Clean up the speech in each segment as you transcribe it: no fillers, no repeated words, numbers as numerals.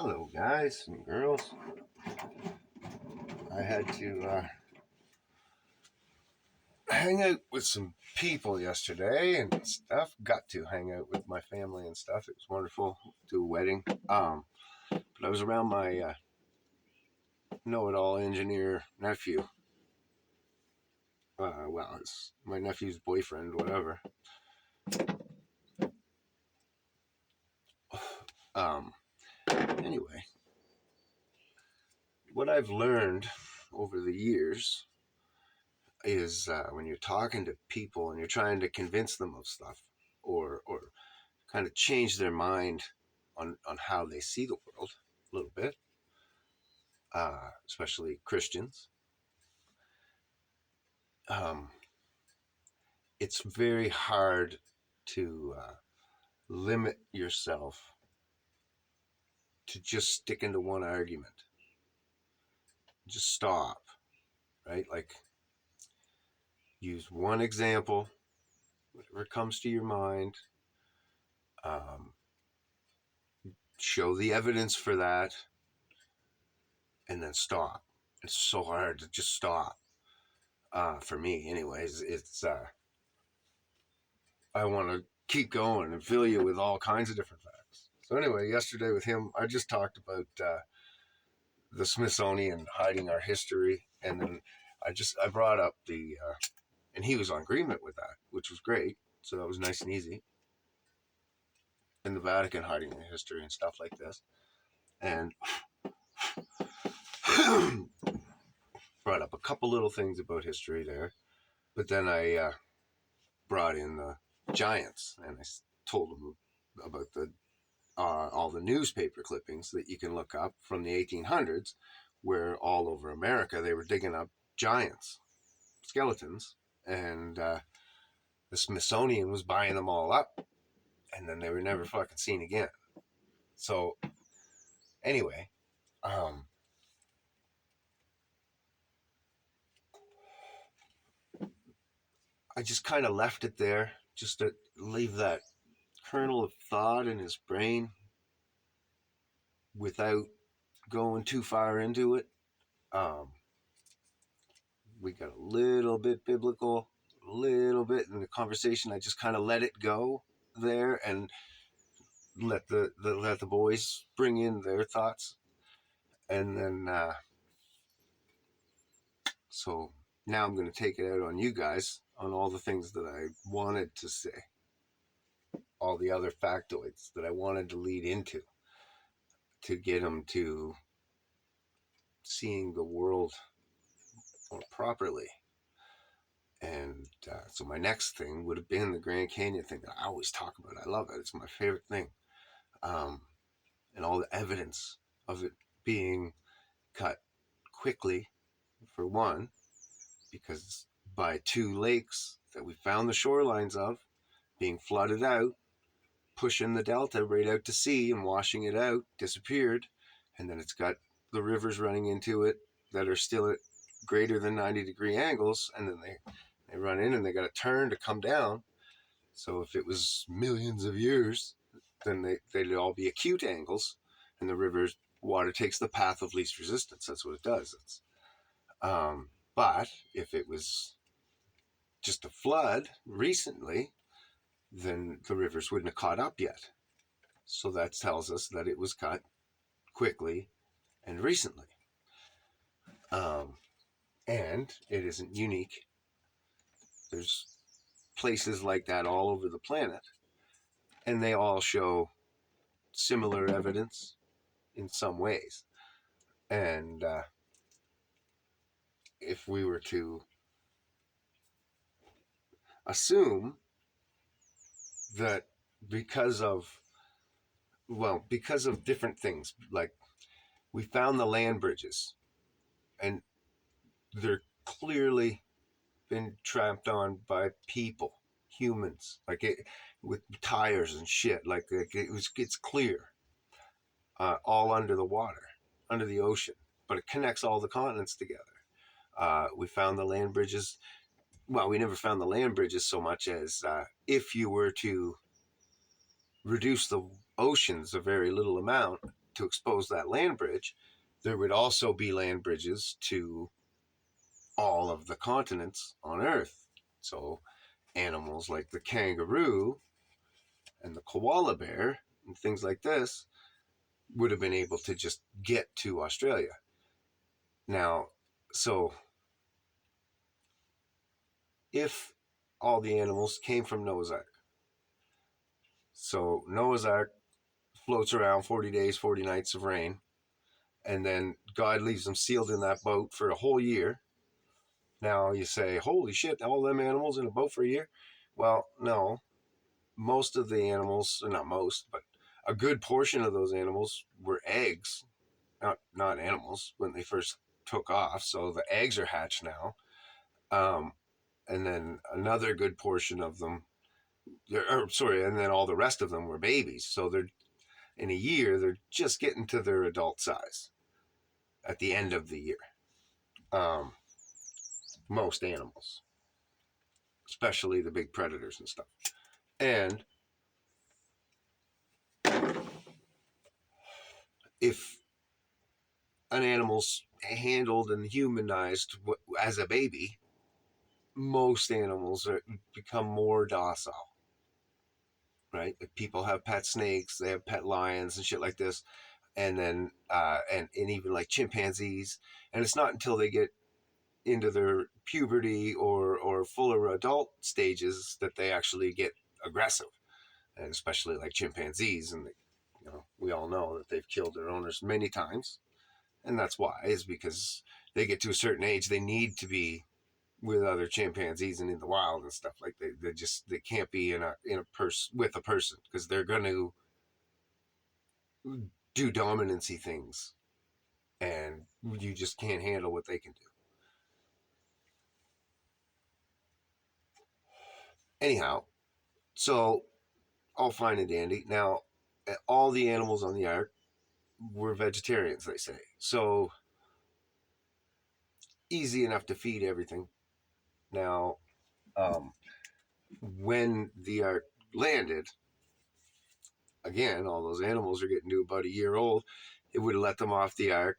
Hello, guys and girls. I had to hang out with some people yesterday and stuff. Got to hang out with my family and stuff. It was wonderful. Do a wedding. But I was around my know-it-all engineer nephew. Well, it's my nephew's boyfriend, whatever. Um, anyway, what I've learned over the years is when you're talking to people and you're trying to convince them of stuff or kind of change their mind on how they see the world a little bit, especially Christians. Um, it's very hard to limit yourself to just sticking to one argument. Just stop, right? Like, use one example, whatever comes to your mind. Um, show the evidence for that, and then stop. It's so hard to just stop. For me, anyways, it's I want to keep going and fill you with all kinds of different facts. So anyway, yesterday with him, I just talked about the Smithsonian hiding our history, and then I brought up and he was on agreement with that, which was great. So that was nice and easy. And the Vatican hiding the history and stuff like this, and brought up a couple little things about history there. But then I brought in the giants, and I told him about all the newspaper clippings that you can look up from the 1800s, where all over America they were digging up giants, skeletons, and the Smithsonian was buying them all up, and then they were never fucking seen again. So anyway, I just kind of left it there, just to leave that kernel of thought in his brain without going too far into it. We got a little bit biblical, a little bit in the conversation. I just kind of let it go there and let the boys bring in their thoughts, and then so now I'm going to take it out on you guys on all the things that I wanted to say, all the other factoids that I wanted to lead into to get them to seeing the world more properly. And so my next thing would have been the Grand Canyon thing that I always talk about. I love it. It's my favorite thing. And all the evidence of it being cut quickly, for one, because by two lakes that we found the shorelines of being flooded out, pushing the delta right out to sea and washing it out, disappeared. And then it's got the rivers running into it that are still at greater than 90-degree angles, and then they run in and they got to turn to come down. So if it was millions of years, then they'd all be acute angles, and the river's water takes the path of least resistance. That's what it does. But if it was just a flood recently, then the rivers wouldn't have caught up yet. So that tells us that it was cut quickly and recently. And it isn't unique. There's places like that all over the planet, and they all show similar evidence in some ways. And if we were to assume that because of different things, like we found the land bridges, and they're clearly been tramped on by people, humans, like it, with tires and shit. Like it's clear, all under the water, under the ocean, but it connects all the continents together. We found the land bridges. Well, we never found the land bridges so much as if you were to reduce the oceans a very little amount to expose that land bridge, there would also be land bridges to all of the continents on Earth. So animals like the kangaroo and the koala bear and things like this would have been able to just get to Australia. Now, so if all the animals came from Noah's Ark, so Noah's Ark floats around 40 days, 40 nights of rain, and then God leaves them sealed in that boat for a whole year. Now you say, holy shit, all them animals in a boat for a year? Well, no. Most of the animals, not most, but a good portion of those animals were eggs, not animals when they first took off. So the eggs are hatched now. And then another good portion of them, and then all the rest of them were babies. So they're in a year, they're just getting to their adult size at the end of the year. Most animals, especially the big predators and stuff. And if an animal's handled and humanized as a baby, most animals become more docile, right? If people have pet snakes, they have pet lions and shit like this, and then and even like chimpanzees. And it's not until they get into their puberty or fuller adult stages that they actually get aggressive, and especially like chimpanzees. And we all know that they've killed their owners many times, and that's why, is because they get to a certain age, they need to be with other chimpanzees and in the wild and stuff. Like they can't be in a with a person, because they're going to do dominancy things, and you just can't handle what they can do. Anyhow, so all fine and dandy. Now, all the animals on the ark were vegetarians, they say. So easy enough to feed everything. Now, when the ark landed, again, all those animals are getting to about a year old. It would have let them off the ark.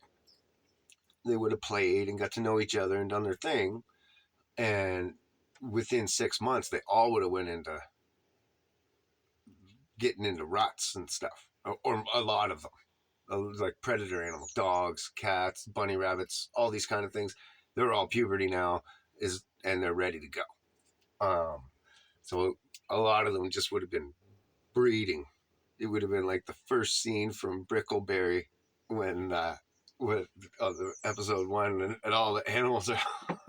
They would have played and got to know each other and done their thing. And within 6 months, they all would have went into getting into ruts and stuff, or a lot of them. Like predator animals, dogs, cats, bunny rabbits, all these kind of things. They're all puberty now, and they're ready to go. So a lot of them just would have been breeding. It would have been like the first scene from Brickleberry when with episode 1, and all the animals are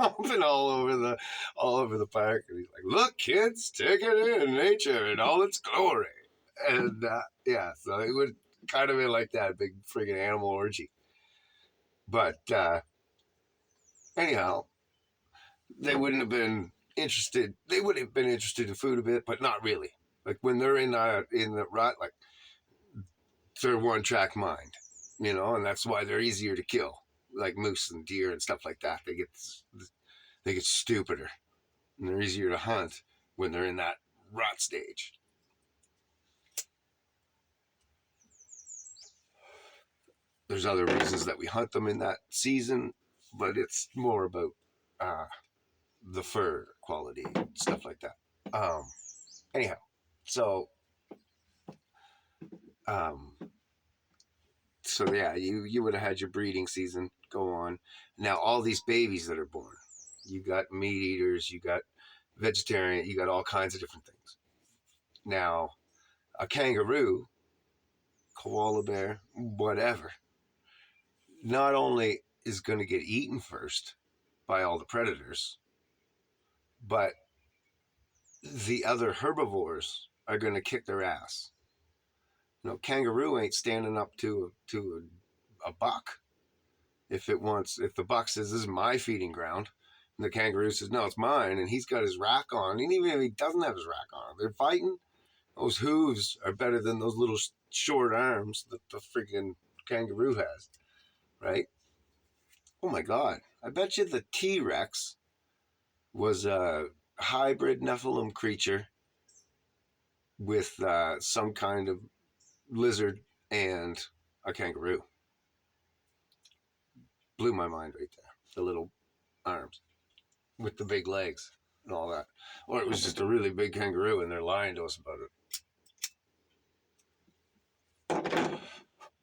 humping all over the park, and he's like, "Look, kids, take it in, nature in all its glory." And yeah, so it would kind of been like that, big friggin' animal orgy. But anyhow, they wouldn't have been interested. They would have been interested in food a bit, but not really. Like when they're in the rut, like they're one track mind, and that's why they're easier to kill, like moose and deer and stuff like that. They get stupider, and they're easier to hunt when they're in that rut stage. There's other reasons that we hunt them in that season, but it's more about the fur quality, stuff like that. Anyhow, so yeah, you would have had your breeding season go on. Now all these babies that are born, you got meat eaters, you got vegetarian, you got all kinds of different things. Now, a kangaroo, koala bear, whatever, not only is going to get eaten first by all the predators, but the other herbivores are going to kick their ass. Kangaroo ain't standing up to a buck. If the buck says, "This is my feeding ground," and the kangaroo says, "No, it's mine," and he's got his rack on, and even if he doesn't have his rack on, they're fighting. Those hooves are better than those little short arms that the freaking kangaroo has, right? Oh my God. I bet you the T-Rex was a hybrid Nephilim creature with some kind of lizard and a kangaroo. Blew my mind right there. The little arms with the big legs and all that. Or it was just a really big kangaroo and they're lying to us about it.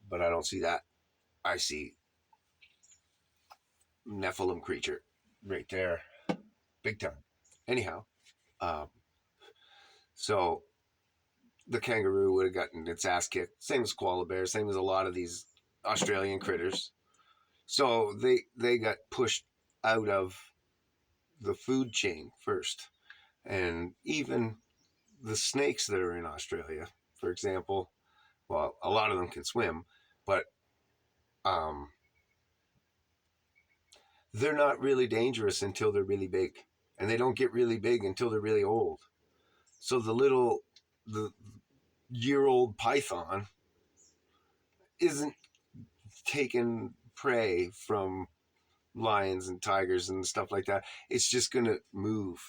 But I don't see that. I see Nephilim creature right there. Big time. Anyhow, um, so the kangaroo would have gotten its ass kicked. Same as koala bear, same as a lot of these Australian critters. So they got pushed out of the food chain first. And even the snakes that are in Australia, for example, well, a lot of them can swim, but um, they're not really dangerous until they're really big. And they don't get really big until they're really old. So the year-old python isn't taking prey from lions and tigers and stuff like that. It's just going to move,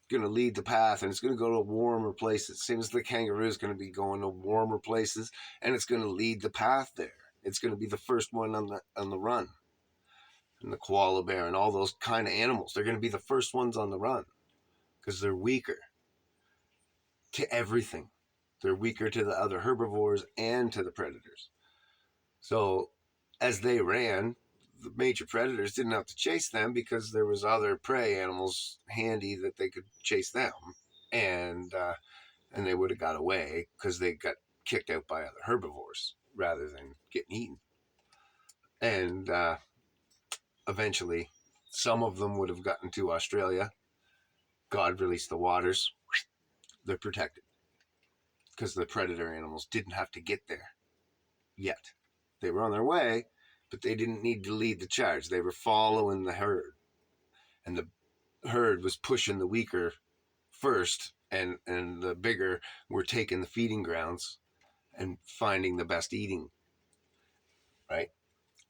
going to lead the path, and it's going to go to warmer places. Same as the kangaroo is going to be going to warmer places, and it's going to lead the path there. It's going to be the first one on the run. And the koala bear and all those kind of animals, they're going to be the first ones on the run because they're weaker to everything. They're weaker to the other herbivores and to the predators. So as they ran, the major predators didn't have to chase them because there was other prey animals handy that they could chase them, and they would have got away because they got kicked out by other herbivores rather than getting eaten. And eventually, some of them would have gotten to Australia. God released the waters. They're protected because the predator animals didn't have to get there yet. They were on their way, but they didn't need to lead the charge. They were following the herd, and the herd was pushing the weaker first, and the bigger were taking the feeding grounds and finding the best eating, right?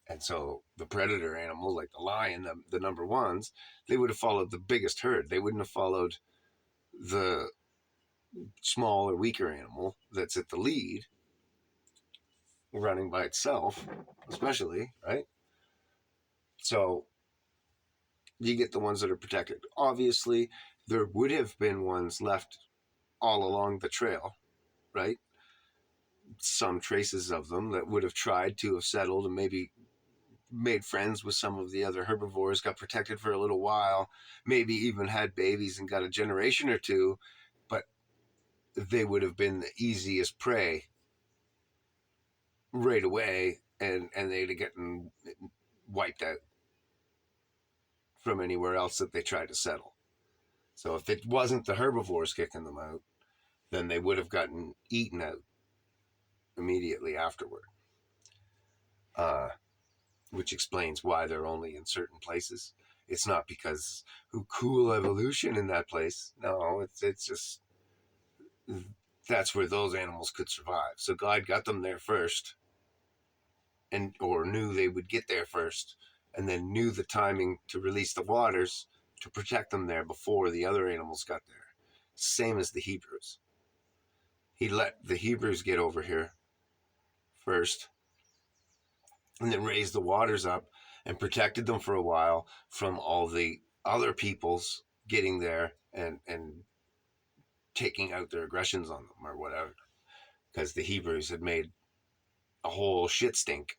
And so the predator animals, like the lion, the number ones, they would have followed the biggest herd. They wouldn't have followed the smaller, weaker animal that's at the lead, running by itself, especially, right? So you get the ones that are protected. Obviously, there would have been ones left all along the trail, right? Some traces of them that would have tried to have settled and maybe made friends with some of the other herbivores, got protected for a little while, maybe even had babies and got a generation or two, but they would have been the easiest prey right away, and they'd have gotten wiped out from anywhere else that they tried to settle. So if it wasn't the herbivores kicking them out, then they would have gotten eaten out immediately afterward, which explains why they're only in certain places. It's not because cool evolution in that place. No, it's just that's where those animals could survive. So God got them there first, and or knew they would get there first, and then knew the timing to release the waters to protect them there before the other animals got there. Same as the Hebrews. He let the Hebrews get over here first, and then raised the waters up and protected them for a while from all the other peoples getting there and taking out their aggressions on them or whatever, because the Hebrews had made a whole shit stink,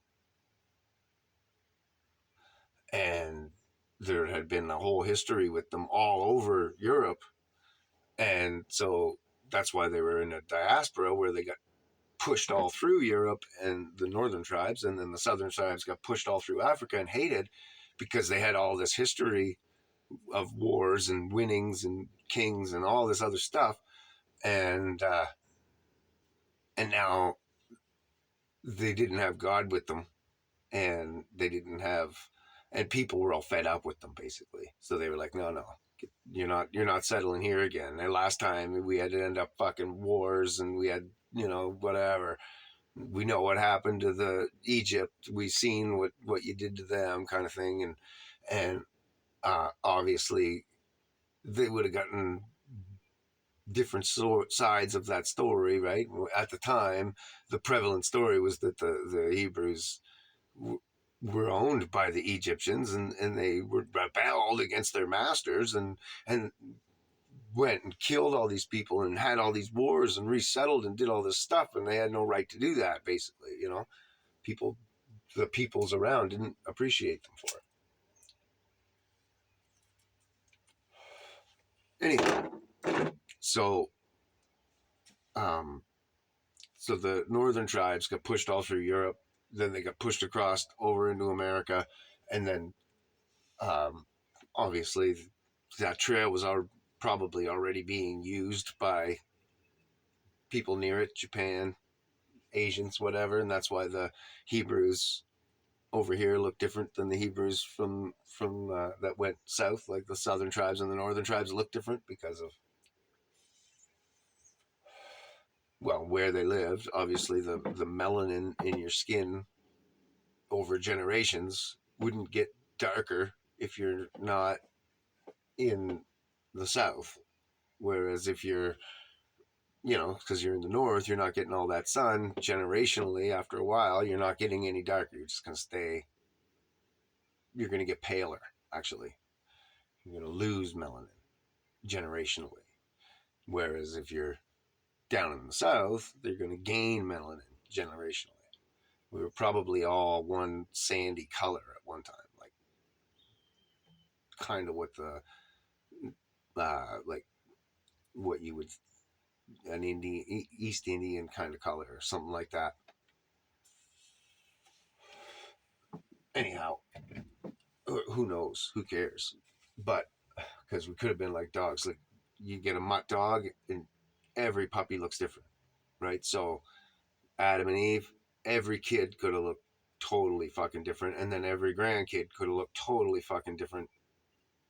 and there had been a whole history with them all over Europe, and so that's why they were in a diaspora where they got pushed all through Europe and the northern tribes, and then the southern tribes got pushed all through Africa and hated because they had all this history of wars and winnings and kings and all this other stuff, and now they didn't have God with them, and they didn't have, and people were all fed up with them basically. So they were like, no, you're not settling here again. And last time we had to end up fucking wars, and we had whatever. We know what happened to the Egypt. We've seen what you did to them, kind of thing, and obviously they would have gotten different sides of that story, right? At the time, the prevalent story was that the Hebrews were owned by the Egyptians, and they were rebelled against their masters, and went and killed all these people and had all these wars and resettled and did all this stuff, and they had no right to do that. Basically, people, the peoples around didn't appreciate them for it. Anyway, so um, so the northern tribes got pushed all through Europe. Then they got pushed across over into America, and then um, obviously that trail was probably already being used by people near it, Japan, Asians, whatever, and that's why the Hebrews over here look different than the Hebrews from that went south. Like the southern tribes and the northern tribes look different because of, well, where they lived. Obviously, the melanin in your skin over generations wouldn't get darker if you're not in the south. Whereas if you're, because you're in the north, you're not getting all that sun. Generationally, after a while, you're not getting any darker. You're just going to stay, you're going to get paler, actually. You're going to lose melanin generationally. Whereas if you're down in the south, they're going to gain melanin generationally. We were probably all one sandy color at one time, like kind of what the like what you would an Indian East Indian kind of color or something like that. Anyhow, who knows? Who cares? But because we could have been like dogs, like you get a mutt dog and every puppy looks different, right? So Adam and Eve, every kid could have looked totally fucking different, and then every grandkid could have looked totally fucking different,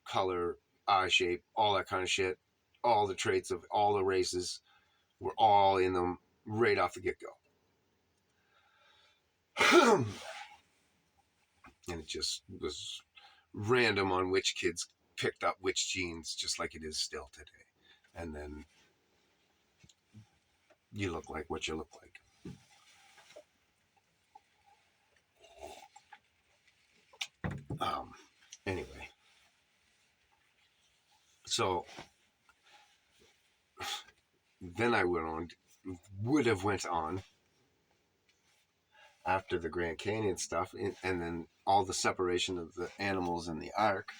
color, eye shape, all that kind of shit. All the traits of all the races were all in them right off the get go. And it just was random on which kids picked up which genes, just like it is still today. And then you look like what you look like. Anyway, so then I would have went on after the Grand Canyon stuff, and then all the separation of the animals in the Ark,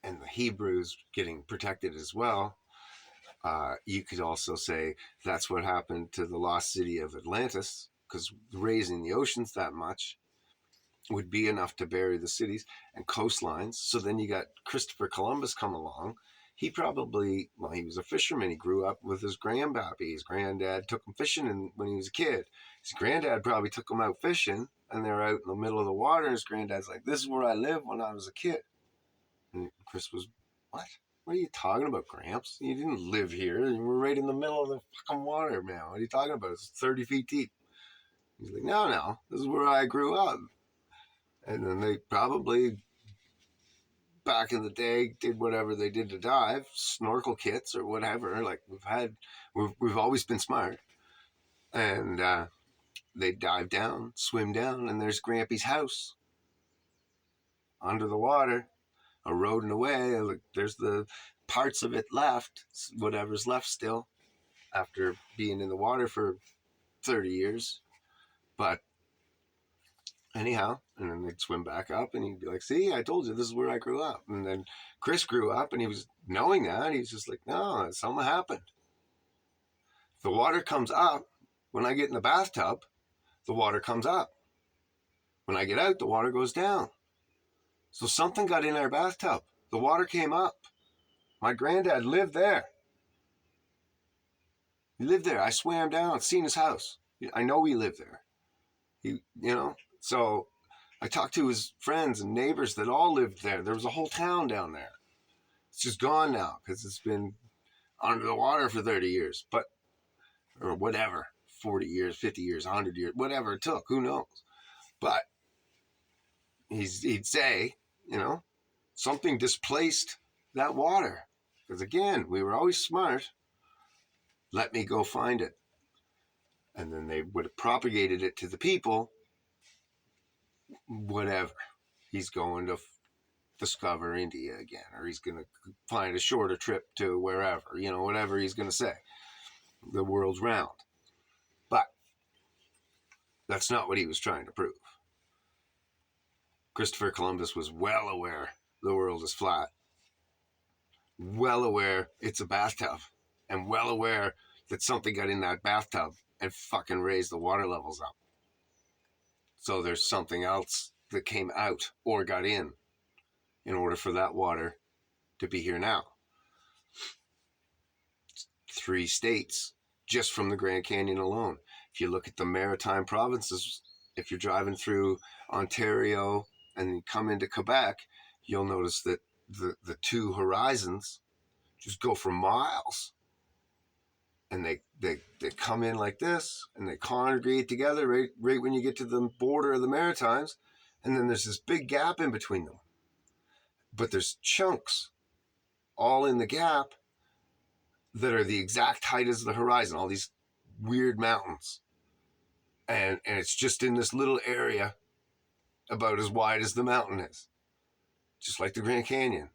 and the Hebrews getting protected as well. You could also say that's what happened to the lost city of Atlantis, because raising the oceans that much would be enough to bury the cities and coastlines. So then you got Christopher Columbus come along. He probably, well, he was a fisherman. He grew up with his grandpappy. His granddad took him fishing when he was a kid. His granddad probably took him out fishing, and they're out in the middle of the water. And his granddad's like, "This is where I lived when I was a kid." And Chris was, "What? What are you talking about, Gramps? You didn't live here. You were right in the middle of the fucking water, man. What are you talking about? It's 30 feet deep." He's like, "No, this is where I grew up." And then they probably, back in the day, did whatever they did to dive, snorkel kits or whatever. Like we've always been smart. And they dive down, swim down, and there's Grampy's house under the water, eroding away. Like, there's the parts of it left, whatever's left still, after being in the water for 30 years. But anyhow, and then they'd swim back up, and he'd be like, "See, I told you this is where I grew up." And then Chris grew up, and he was knowing that. He's just like, "No, something happened. The water comes up. When I get in the bathtub, the water comes up. When I get out, the water goes down. So something got in our bathtub. The water came up. My granddad lived there. He lived there. I swam down, seen his house. I know he lived there. So I talked to his friends and neighbors that all lived there. There was a whole town down there. It's just gone now because it's been under the water for 30 years, or whatever, 40 years, 50 years, 100 years, whatever it took, who knows. But he'd say, something displaced that water. Because again, we were always smart. Let me go find it. And then they would have propagated it to the people. Whatever. He's going to discover India again, or he's going to find a shorter trip to wherever, whatever he's going to say. The world's round. But that's not what he was trying to prove. Christopher Columbus was well aware the world is flat, well aware it's a bathtub, and well aware that something got in that bathtub and fucking raised the water levels up. So there's something else that came out or got in order for that water to be here now. 3 states just from the Grand Canyon alone. If you look at the maritime provinces, if you're driving through Ontario and you come into Quebec, you'll notice that the 2 horizons just go for miles. And they come in like this, and they congregate together right when you get to the border of the Maritimes, and then there's this big gap in between them. But there's chunks all in the gap that are the exact height as the horizon, all these weird mountains. And it's just in this little area about as wide as the mountain is, just like the Grand Canyon.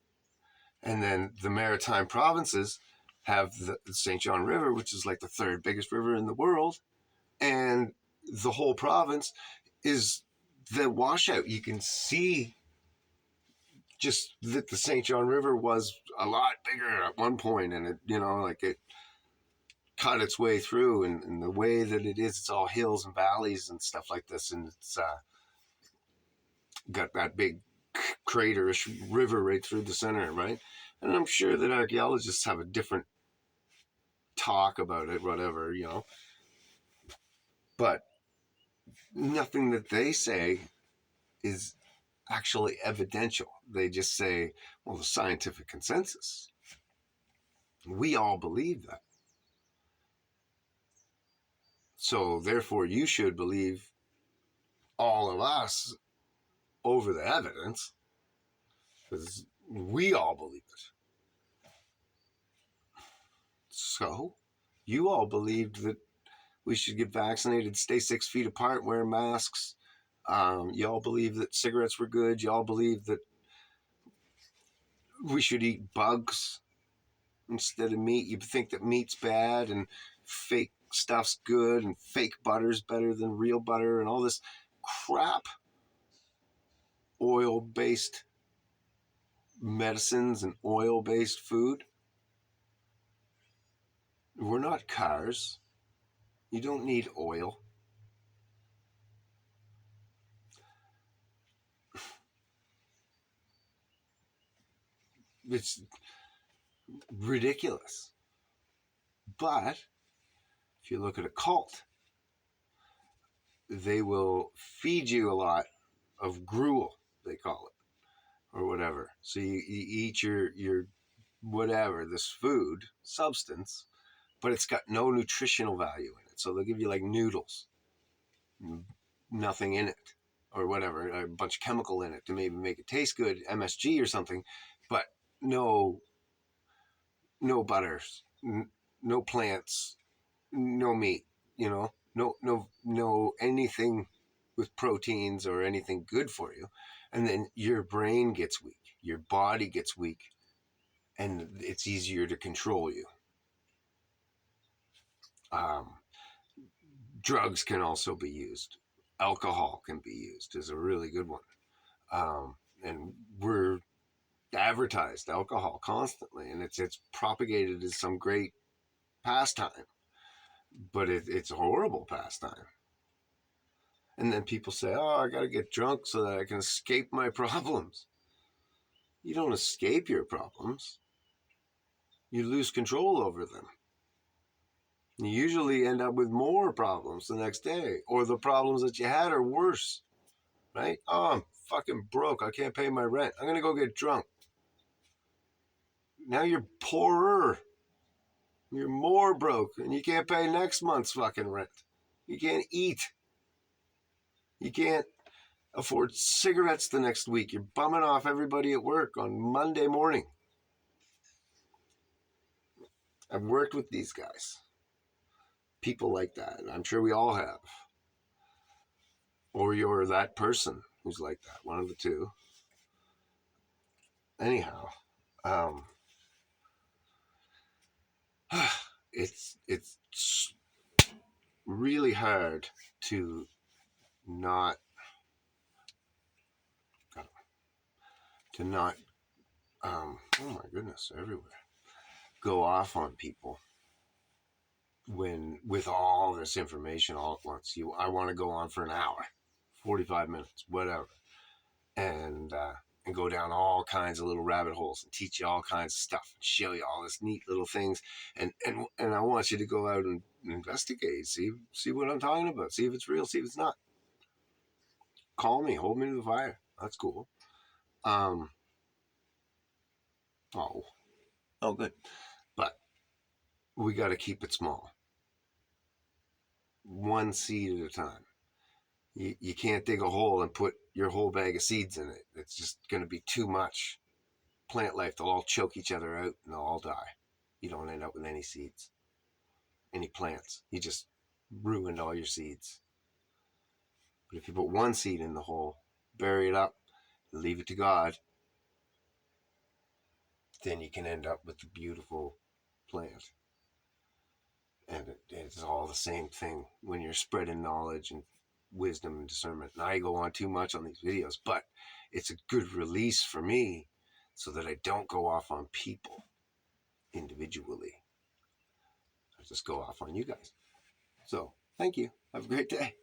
And then the maritime provinces have the St. John River, which is like the 3rd biggest river in the world. And the whole province is the washout. You can see just that the St. John River was a lot bigger at one point, and it cut its way through, and the way that it is, it's all hills and valleys and stuff like this, and it's got that big craterish river right through the center, right? And I'm sure that archaeologists have a different talk about it, whatever, but nothing that they say is actually evidential. They just say, well, the scientific consensus. We all believe that. So therefore you should believe all of us over the evidence, because we all believe it. So you all believed that we should get vaccinated, stay 6 feet apart, wear masks. You all believe that cigarettes were good. You all believe that we should eat bugs instead of meat. You think that meat's bad and fake stuff's good and fake butter's better than real butter and all this crap. Oil-based medicines and oil-based food. We're not cars. You don't need oil. It's ridiculous. But if you look at a cult, they will feed you a lot of gruel, they call it, or whatever. So you eat your whatever, this food, substance, but it's got no nutritional value in it. So they'll give you like noodles, nothing in it, or whatever, a bunch of chemical in it to maybe make it taste good, MSG or something, but no butters, no plants, no meat, no anything with proteins or anything good for you. And then your brain gets weak, your body gets weak, and it's easier to control you. Drugs can also be used. Alcohol can be used is a really good one. And we're advertised alcohol constantly, and it's propagated as some great pastime, but it's a horrible pastime. And then people say, oh, I gotta get drunk so that I can escape my problems. You don't escape your problems. You lose control over them. You usually end up with more problems the next day, or the problems that you had are worse, right? Oh, I'm fucking broke. I can't pay my rent. I'm gonna go get drunk. Now you're poorer. You're more broke, and you can't pay next month's fucking rent. You can't eat. You can't afford cigarettes the next week. You're bumming off everybody at work on Monday morning. I've worked with these guys. people like that. I'm sure we all have. Or you're that person who's like that. One of the two. Anyhow, um, it's really hard to not oh my goodness, everywhere, go off on people when with all this information all at once. I want to go on for an hour, 45 minutes, whatever, and and go down all kinds of little rabbit holes and teach you all kinds of stuff and show you all this neat little things, and I want you to go out and investigate, see what I'm talking about, see if it's real, see if it's not. Call me, hold me to the fire. That's cool. Um, oh, oh, good. But we got to keep it small, one seed at a time. You can't dig a hole and put your whole bag of seeds in it. It's just going to be too much plant life. They'll all choke each other out and they'll all die. You don't end up with any seeds, any plants. You just ruined all your seeds. But if you put one seed in the hole, bury it up, leave it to God, then you can end up with a beautiful plant. And it's all the same thing when you're spreading knowledge and wisdom and discernment. And I go on too much on these videos, but it's a good release for me so that I don't go off on people individually. I just go off on you guys. So thank you. Have a great day.